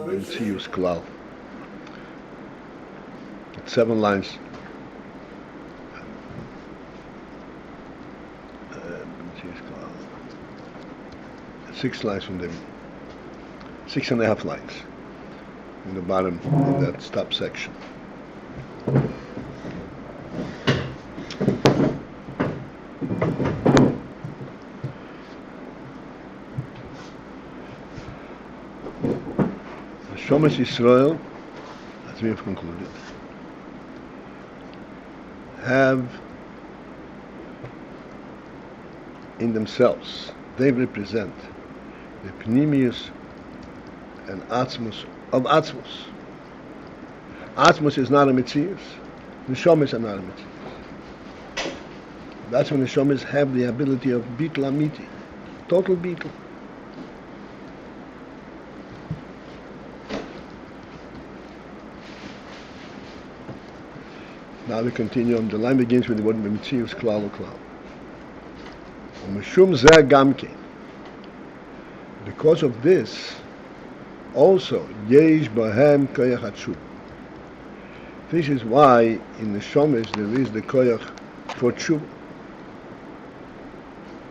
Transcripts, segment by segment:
bemetziut klal. 7 lines. 6 lines from them. 6.5 lines in the bottom in that stop section. Shomesh Yisrael, as we have concluded, have in themselves, they represent the pnimius and atzmus of atzmus. Atzmus is not a metzius. Neshomas are not a metzius. That's when neshomas have the ability of bitul amiti, total bitul. Now we continue on. The line begins with the word bemetziut klal uklal. Mishum zeh gamkein. Because of this, also yesh bahem koyach Tshuvah. This is why in the shomesh there is the koyach for Tshuvah.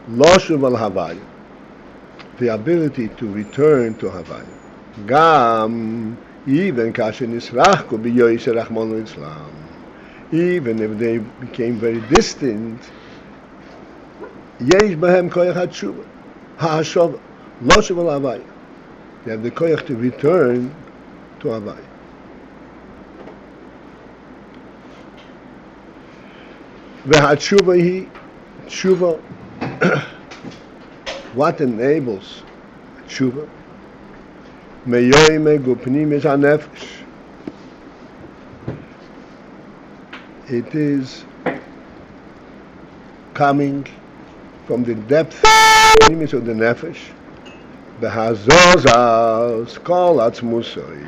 Lo shuv al havaya, the ability to return to havaya. Gam, even kasher nisrachku b'yoyis rachmanu litzlan. Even if they became very distant, yesh bahem koyach Tshuvah, ha'ashov, lo shuv al havaya. They have the koyach to return to havaya. Ve-atzmis, Tshuvah, what enables Tshuvah? Meyoime gu pnimius hanefesh. It is coming from the depth pnimius of the nefesh. Behazozas kol atzmusoi.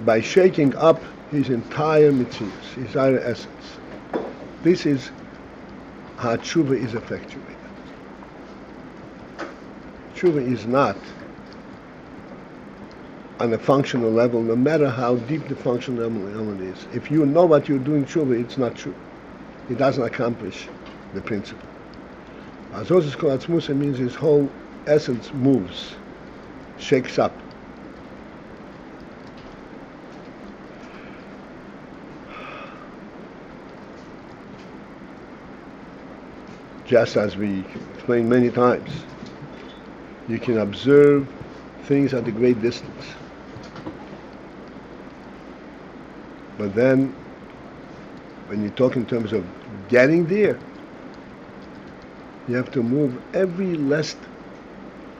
By shaking up his entire metzius, his entire essence. This is how Tshuvah is effectuated. Tshuvah is not on a functional level, no matter how deep the functional element is. If you know what you're doing Tshuvah, it's not true. It doesn't accomplish the principle. Azozas kol atzmusoi means his whole essence moves, shakes up. Just as we explained many times, you can observe things at a great distance. But then, when you talk in terms of getting there, you have to move every last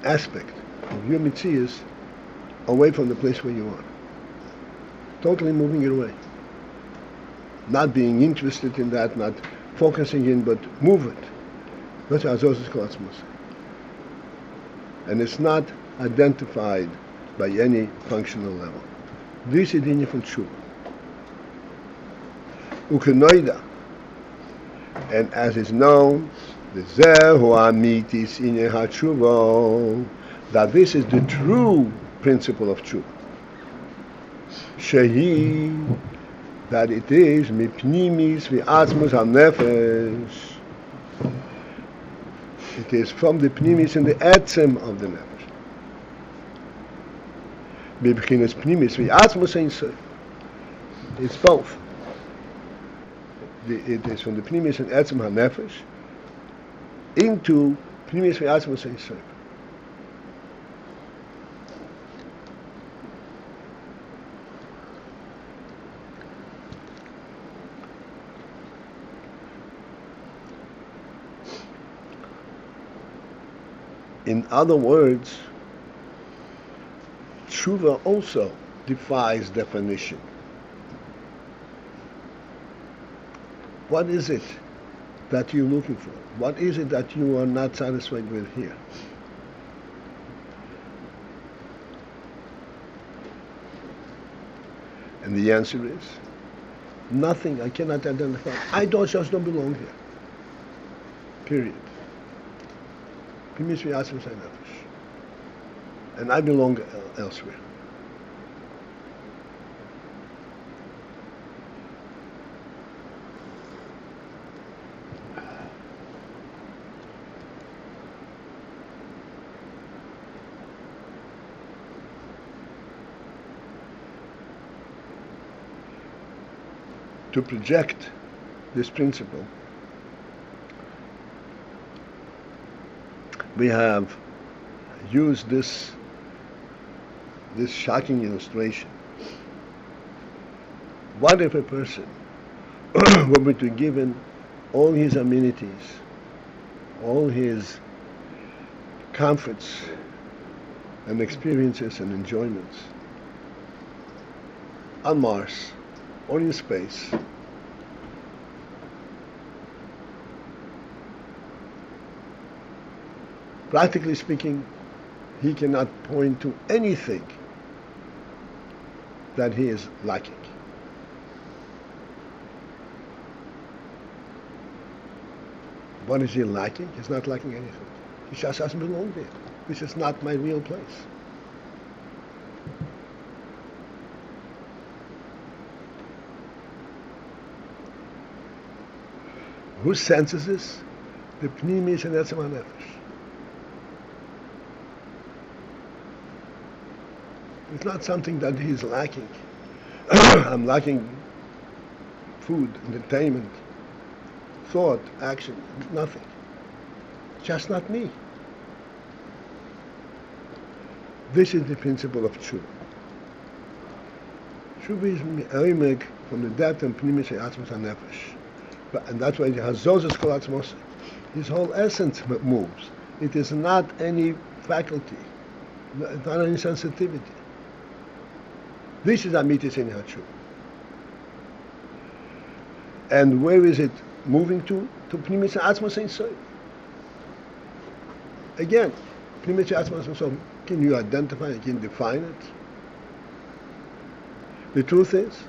aspect of your metzius away from the place where you are. Totally moving it away. Not being interested in that, not focusing in, but move it. That's how Azozas kol atzmusoi. And it's not identified by any functional level. This is the inyan from Tshuvah. Ukenoida. And as is known, the zehu amitis inyan haTshuvah, that this is the true principle of Tshuvah. Shehi, that it is mipnimius ve-atzmis hanefesh. It is from the pnimius and the etzem of the nefesh. B'bechinas pnimius ve-atzmis ein sof. It's both. It is from the pnimius and etzem hanefesh into pnimius ve-atzmis ein sof. In other words, Tshuvah also defies definition. What is it that you're looking for? What is it that you are not satisfied with here? And the answer is, nothing. I cannot identify. I just don't belong here. Period. Pnimius ve-atzmis nefesh. And I belong elsewhere. To project this principle, we have used this shocking illustration. What if a person were to be given all his amenities, all his comforts and experiences and enjoyments on Mars or in space, practically speaking, he cannot point to anything that he is lacking. What is he lacking? He's not lacking anything. He just doesn't belong there. This is not my real place. Who senses this? The pnimius and nefesh. It's not something that he's lacking. I'm lacking food, entertainment, thought, action, nothing. It's just not me. This is the principle of Tshuvah. Tshuvah is Ayin from the depth and pnimius ve-atzmis nefesh. And that's why the hazozos kol atzmos. His whole essence moves. It is not any faculty, not any sensitivity. This is amitis in Tshuvah. And where is it moving to? To pnimius ve-atzmos ein-sof. Again, pnimius ve-atzmos ein-sof. Can you identify it? Can you define it? The truth is,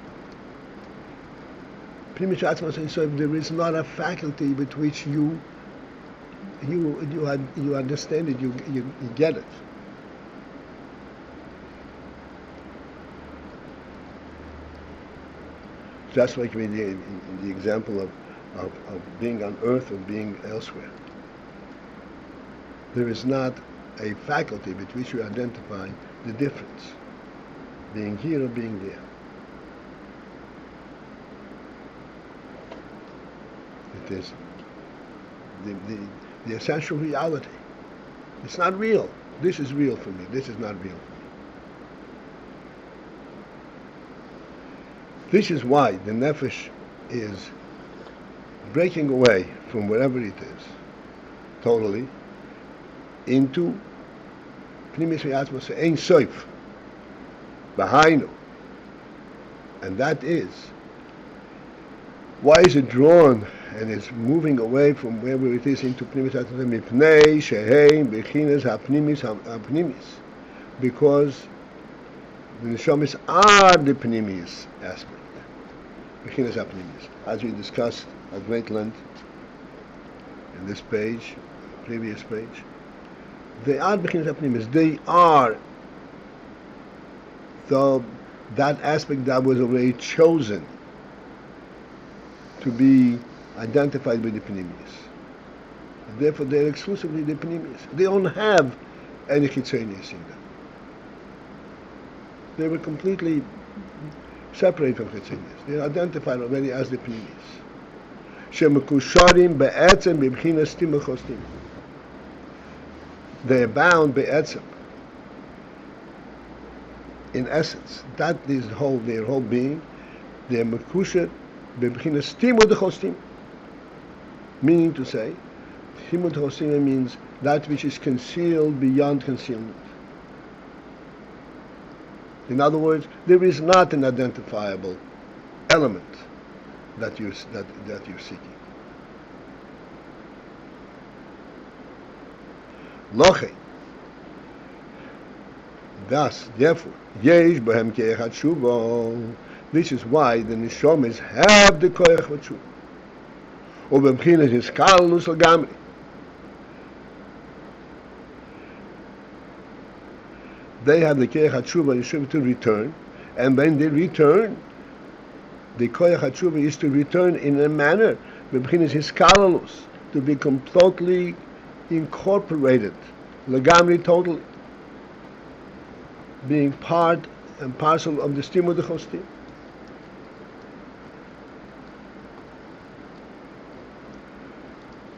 pnimius ve-atzmos ein-sof, there is not a faculty with which you understand it, you get it. Just like in the example of being on earth or being elsewhere. There is not a faculty with which you identify the difference, being here or being there. It is the essential reality. It's not real. This is real for me. This is not real for me. This is why the nefesh is breaking away from wherever it is, totally, into pnimius ve-atzmos ein-sof, behind, and that is, why is it drawn and is moving away from wherever it is into pnimius ve-atzmos mipnei shehein bechinas ha-pnimius, because the neshamas are the pnimius aspect, bechinas ha-pnimius, as we discussed at great length in this page, previous page. They are bechinas ha-pnimius. They are that aspect that was already chosen to be identified with the pnimius. Therefore, they're exclusively the pnimius. They don't have any chitzonius in them. They were completely separate from chitzonius. They're identified already as the pnimius. Shemekusharim be'etzem b'bchinas stima chostim. They are bound be'etzem. In essence, that is their whole being. They are mekusher b'bchinas stima chostim. Meaning to say, stima chostim means that which is concealed beyond concealment. In other words, there is not an identifiable element that you're seeking. Loche. Thus, therefore, yesh b'hem ke'echad Tshuvah. This is why the neshamas have the koyach of Tshuvah. Ubemchinas hiskalus l'gamri. they have the koyach Tshuvah to return, and when they return, the koyach Tshuvah is to return in a manner, to be completely incorporated, legamri, totally, being part and parcel of the stim of the chostim.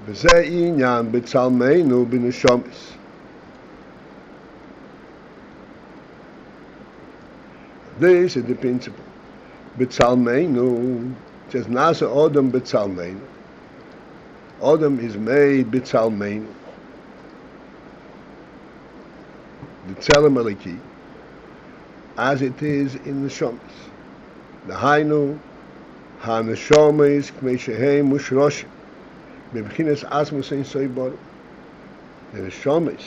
V'zeh inyan b'tzalmeinu b'neshomis. This is the principle. B'tzalmeinu, it says nasa odom b'tzalmeinu. Odom is made b'tzalmeinu. The tzelem eliki, as it is in the shomis. The hainu, ha-neshomis k'mei shehem mushroshim. B'bchinas asmus ein soiboru. The neshomis,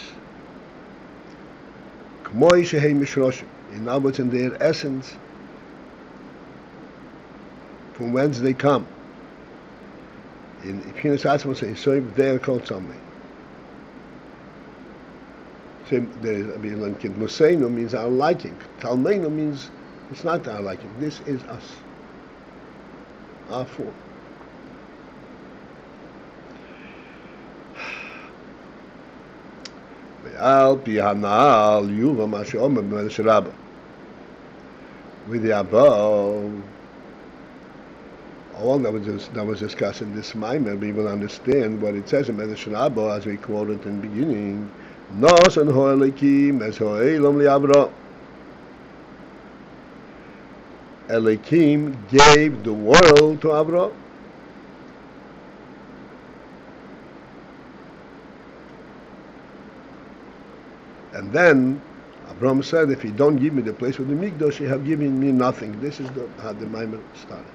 k'moi shehem mushroshim. In other words, in their essence, from whence they come. In b'chinas asmus ein soib, they are called tzalmeinu. Museinu means our liking. Talmeinu means it's not our liking. This is us. Our form. With the above, all that was discussed in this Maimer, we will understand what it says in Medrash Rabbah, as we quoted in the beginning. Nos and Ho'elekim as Ho'elam li'Avra. Elekim gave the world to Avra. And then Avram said, if you don't give me the place with the Mikdash, you have given me nothing. This is how the Maimer started.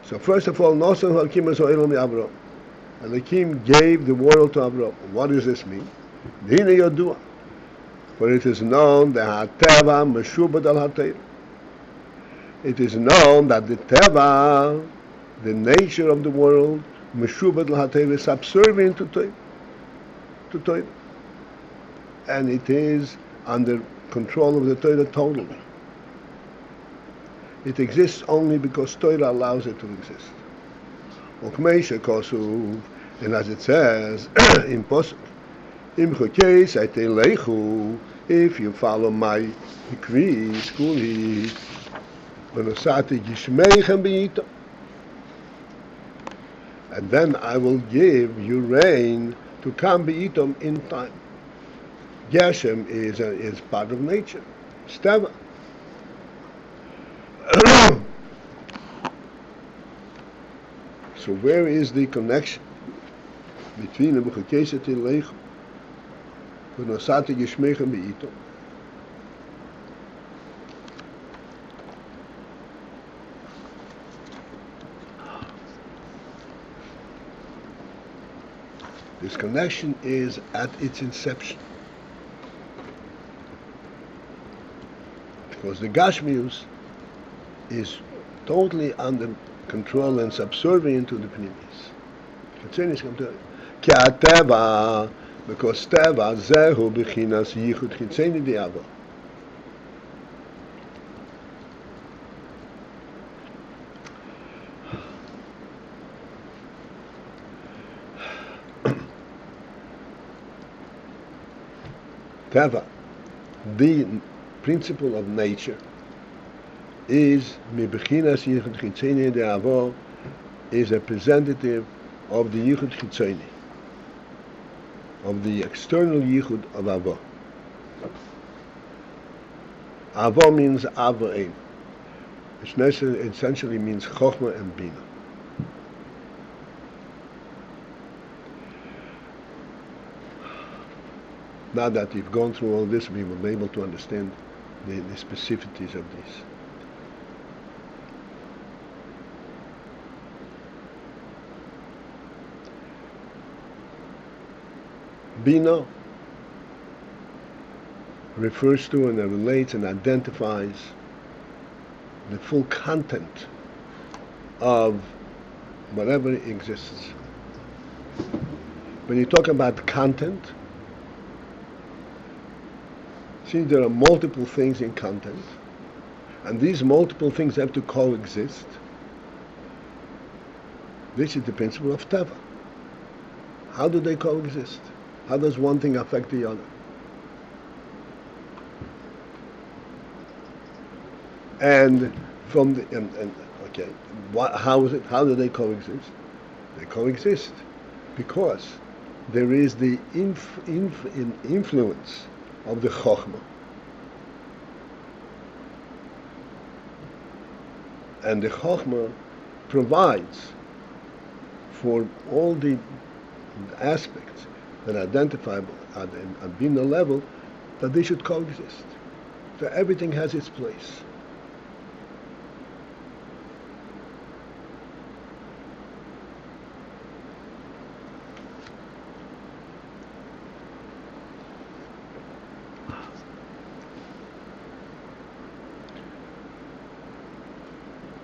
So first of all, Nos and Ho'elekim as Ho'elam li'Avra. Elekim gave the world to Avra. What does this mean? For it is known that Teva meshubad al haTorah. It is known that the Teva, the nature of the world, meshubad al haTorah, is subservient to Torah, and it is under control of the Torah totally. It exists only because Torah allows it to exist. And as it says in Posuk, if you follow my decrees, and then I will give you rain to come be'itom in time. Geshem is part of nature. Steva. So where is the connection between the B'chukeshet Leichu v'nosati gishmechem be'itom? This connection is at its inception. Because the Gashmius is totally under control and subservient to the pnimius. Because Teva zehu b'chinas yichud chitzeni di'ava. Teva, the principle of nature, is mibechinas yichud chitzeni de'avo, is a representative of the yichud chitzeni, of the external yichud of avo. Avo means avo'im, which essentially means chokhmah and bina. Now that we've gone through all this, we will be able to understand the specificities of this. Bina refers to and relates and identifies the full content of whatever exists. When you talk about content, Since there are multiple things in content, and these multiple things have to coexist, this is the principle of Tshuvah. How do they coexist? How does one thing affect the other? And from the okay, how is it? How do they coexist? They coexist because there is the influence of the Chokhmah, and the Chokhmah provides for all the aspects that are identifiable at Bina level, that they should coexist. So everything has its place.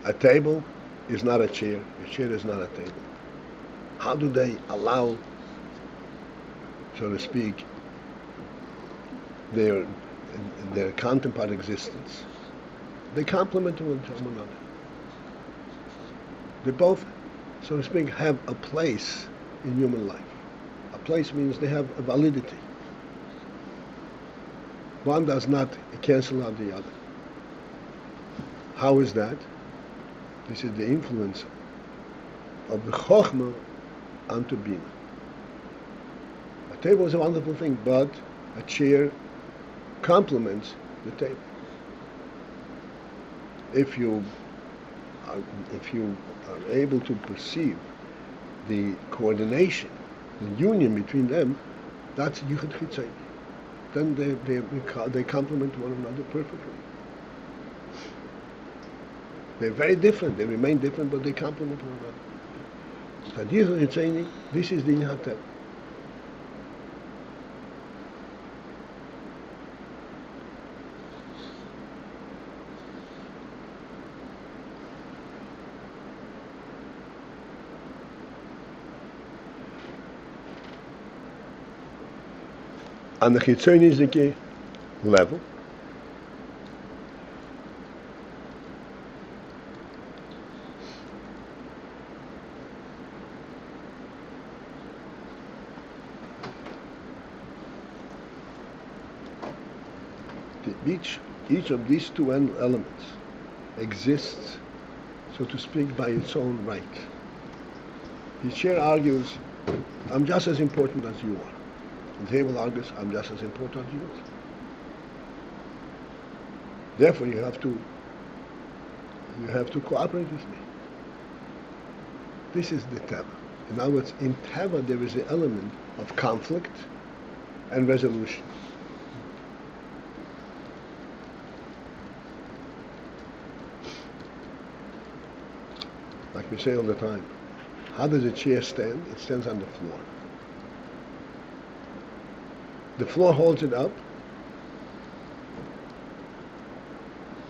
A table is not a chair is not a table. How do they allow, so to speak, their contemplative existence? They complement one another. They both, so to speak, have a place in human life. A place means they have a validity. One does not cancel out the other. How is that? This is the influence of the Chokhmah onto Bina. A table is a wonderful thing, but a chair complements the table. If you are able to perceive the coordination, the union between them, that's Yichud Chitzoni. Then they complement one another perfectly. They're very different. They remain different, but they complement one another. Yichud Chitzoni, this is the Inyan Teva. On the Chitzoni level, each of these two elements exists, so to speak, by its own right. The chair argues, I'm just as important as you are. The table argues, I'm just as important as you are. Therefore, you have to cooperate with me. This is the Tshuvah. In other words, in Tshuvah there is an element of conflict and resolution. Like we say all the time, how does a chair stand? It stands on the floor. The floor holds it up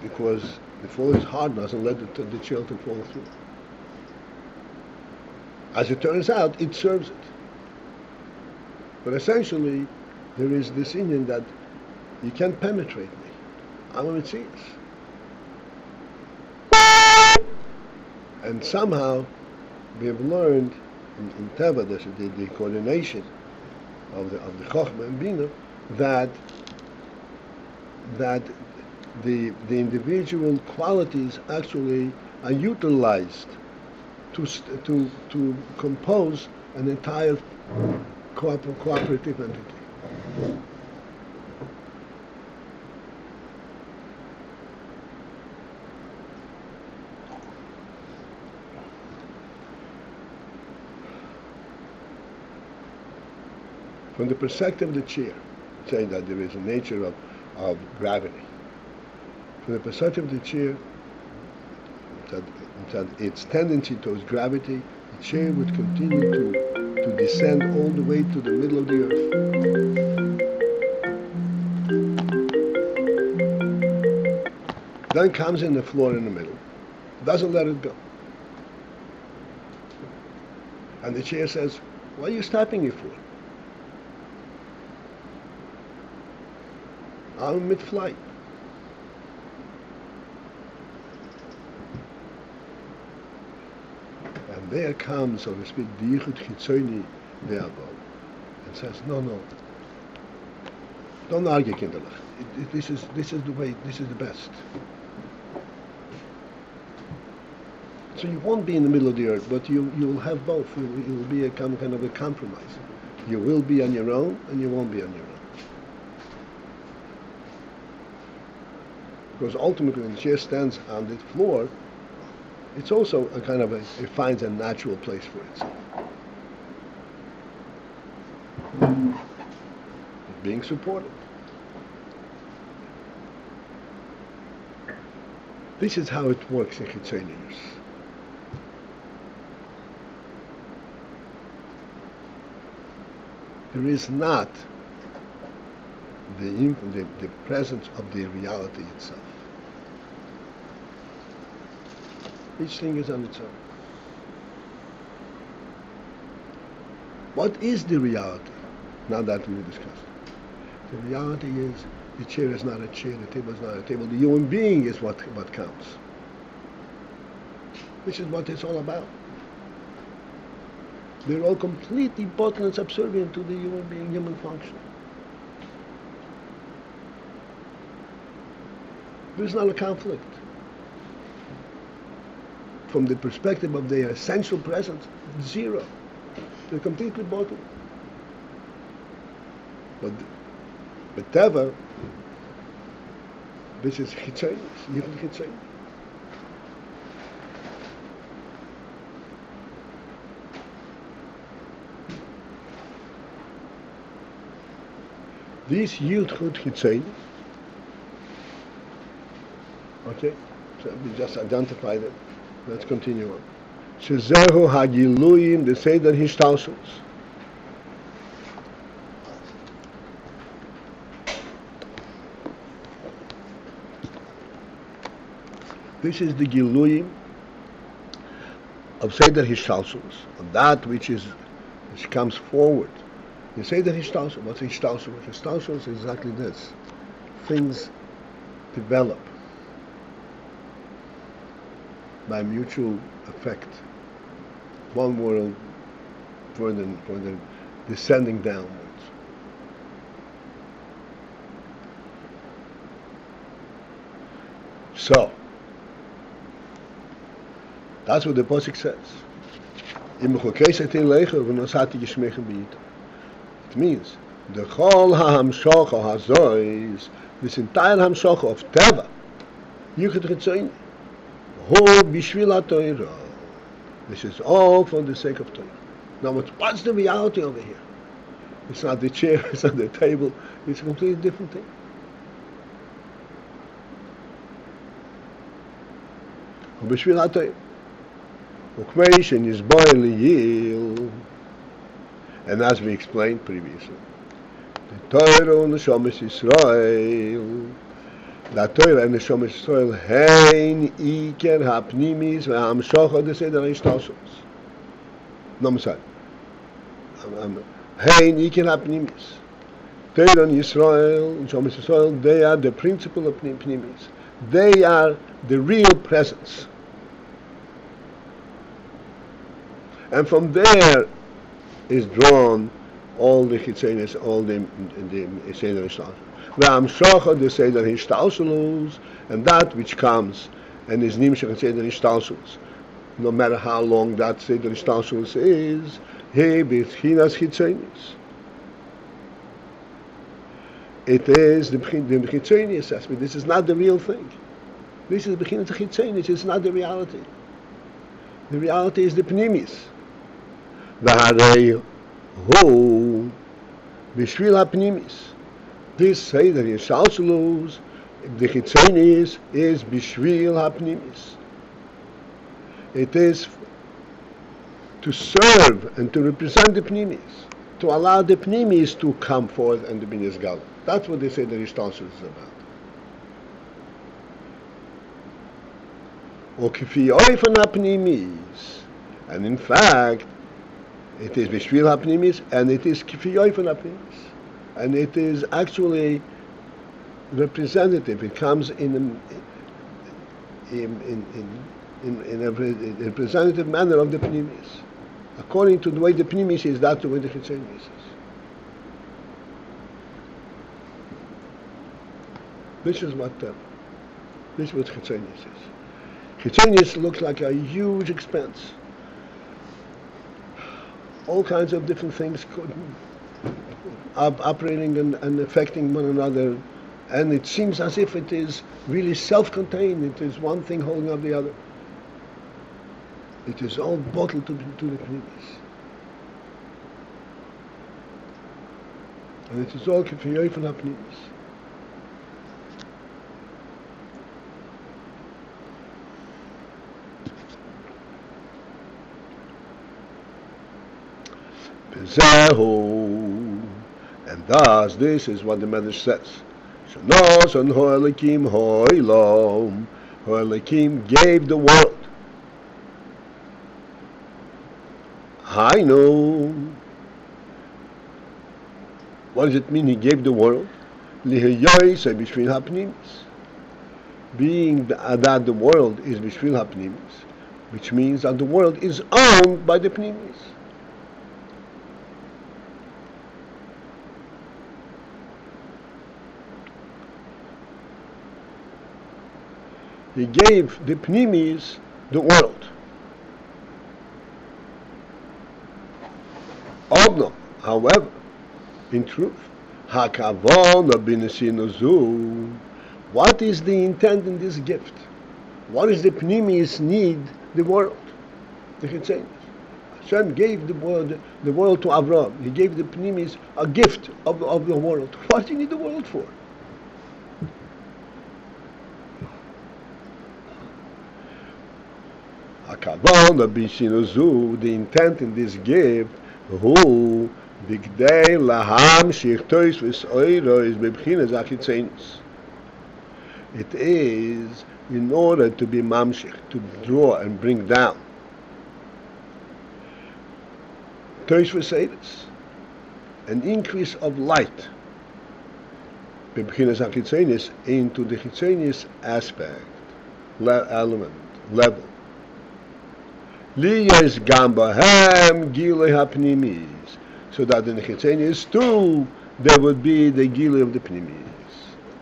because the floor is hard, doesn't let the chair to fall through. As it turns out, it serves it. But essentially, there is this Inyan that you can't penetrate me. I'm a Metzius. And somehow, we have learned in Tshuvah, the coordination of the Chokhmah and Bina, that the individual qualities actually are utilized to compose an entire cooperative entity. From the perspective of the chair, saying that there is a nature of gravity. From the perspective of the chair, that its tendency towards gravity, the chair would continue to descend all the way to the middle of the earth. Then comes in the floor in the middle, doesn't let it go. And the chair says, what are you stopping me for? mit flight. And there comes, so to speak, the yichud chitzoni there and says, no, don't argue, kinderlich. This is the way. This is the best. So you won't be in the middle of the earth, but you will have both. You will be a kind of a compromise. You will be on your own, and you won't be on your own. Because ultimately, when the chair stands on the floor, it's also a kind of it finds a natural place for itself. Being supported. This is how it works in chitzonius. There is not the presence of the reality itself. Each thing is on its own. What is the reality? Now that we discussed. The reality is the chair is not a chair, the table is not a table. The human being is what counts. This is what it's all about. They're all completely bottled and subservient to the human being, human function. There's not a conflict. From the perspective of their essential presence, zero. They're completely bottled. But Teva, this is chitzonius, yichud chitzoni. This yichud chitzoni, okay, so we just identified it. Let's continue on. Shezehu hagiluyim the seder hishtalshus. This is the giluyim of seder hishtalshus, of that which comes forward. You say that hishtalshus. What's hishtalshus? Hishtalshus is exactly this. Things develop by mutual effect. One world further descending downwards. So, that's what the Pasuk says. It means the whole hamshocha hazois, this entire hamshocha of Teva, yichud chitzoni, hu bishvil haTorah. This is all for the sake of Torah. Now, what's the reality over here? It's not the chair, it's not the table, it's a completely different thing. Hu bishvil haTorah. And as we explained previously, the Torah and the Neshamas Yisrael, the Torah and the Neshamas Yisrael, hein iker ha-pnimius ve'hamshocha deseder hishtalshus. No, I'm sorry. Hein iker ha-pnimius. Torah and Yisrael, Neshamas Yisrael, they are the principle of pnimius. They are the real presence. And from there is drawn all the chitzonius, all the seder hishtalshus. Ve'hamshocha the seder hishtalshus, and that which comes and is nimshach seder hishtalshus, no matter how long that seder hishtalshus is, he b'chinas chitzonius. It is the chitzonius aspect. This is not the real thing. This is b'chinas chitzonius. It's not the reality. The reality is the pnimius. V'harei hu b'shvil ha-pnimius. This seder hishtalshus, the chitzonius, is b'shvil ha-pnimius. It is to serve and to represent the pnimius, to allow the pnimius to come forth and to be nisgal. That's what the seder hishtalshus is about. Or kifi oifen ha-pnimius, and in fact, it is b'shvil ha-pnimius, and it is kifi oifen ha-pnimius, and it is actually representative. It comes in a representative manner of the pnimius. According to the way the pnimius is, that's the way the chitzonius is. This is what chitzonius is. Chitzonius looks like a huge expanse. All kinds of different things operating and affecting one another, and it seems as if it is really self-contained. It is one thing holding up the other. It is all bottled to the pnimius. And it is all kefiyoi from the pnimius. And thus, this is what the Medrash says. Shanosan ho'elikim ho'ilom. Ho'elikim gave the world. Hainu. What does it mean he gave the world? Lihiyoyse b'shvil ha'pnimis. Being that the world is b'shvil ha'pnimis, which means that the world is owned by the pnimius. He gave the pnimius the world. Ogno, however, in truth, hakavon b'nesinozu. What is the intent in this gift? What is the pnimius need the world? The chitzonius. Hashem gave the world to Avraham. He gave the pnimius a gift of the world. What do you need the world for? The intent in this gift, who bigdei laham shirtois v'soiro is bebchinas achitzenus. It is in order to be mamshich, to draw and bring down tois v'seiros, an increase of light, bebchinas achitzenus, into the chitzonius aspect, element, level. Liyas gambahem gilei hapnimis, so that in the chitzonius too there would be the gilei of the pnimius.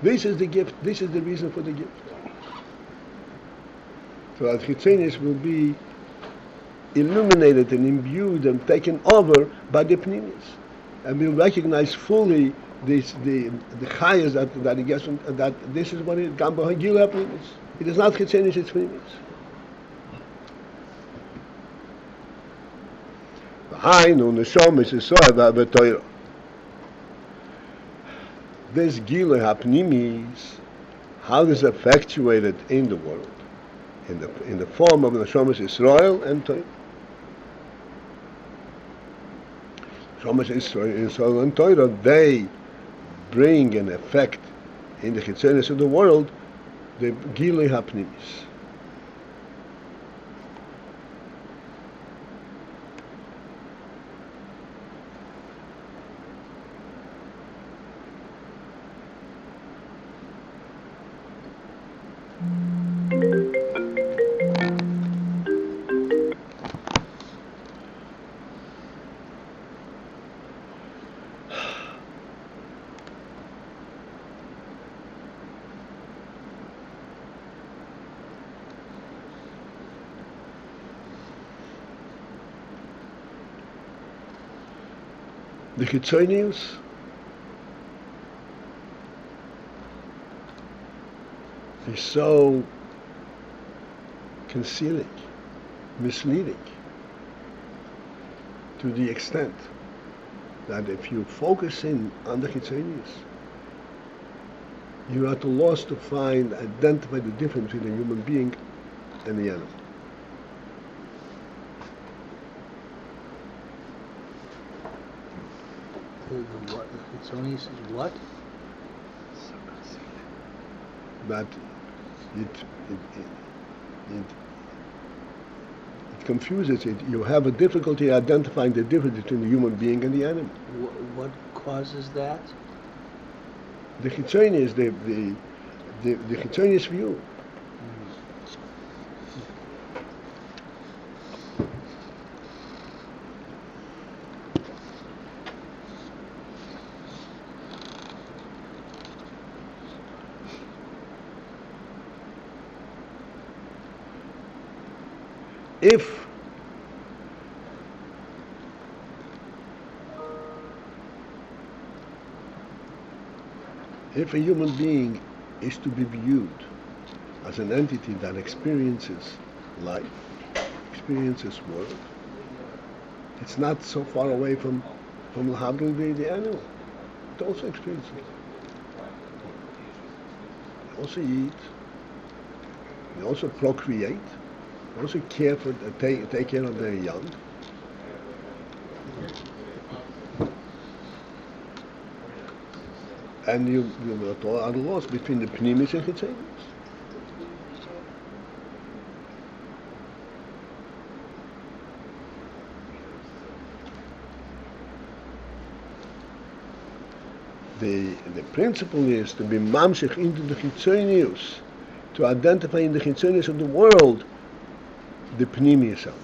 This is the gift. This is the reason for the gift. So that chitzonius will be illuminated and imbued and taken over by the pnimius, and will recognize fully the chayas that he gets from that. This is what it gambahem gilei hapnimis. It is not chitzonius; it's pnimius. This gilui hapnimis, how is effectuated in the world, in the form of neshamas Israel and Torah. Neshamas Israel and Torah, they bring an effect in the chitzonius of the world, the gilui hapnimis. The chitzonius is so concealing, misleading, to the extent that if you focus in on the chitzonius, you are at a loss to identify the difference between a human being and the animal. What? The chitzonius is what? That it confuses it. You have a difficulty identifying the difference between the human being and the animal. What causes that? The chitzoni is the chitzonius view. If a human being is to be viewed as an entity that experiences life, experiences world, it's not so far away from the animal. It also experiences it. They also eat. They also procreate. They also care for take care of their young. And you are lost between the pnimius and chitzonius. The principle is to be mamshech into the chitzonius, to identify in the chitzonius of the world the pnimius element.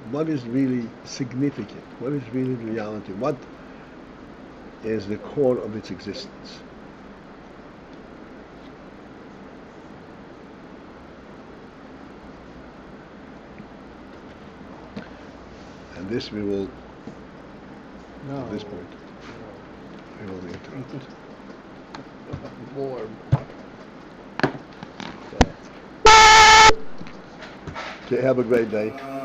What is really significant? What is really the reality? What is the core of its existence? And this we will, at this point, we will interrupt. More. Okay, have a great day.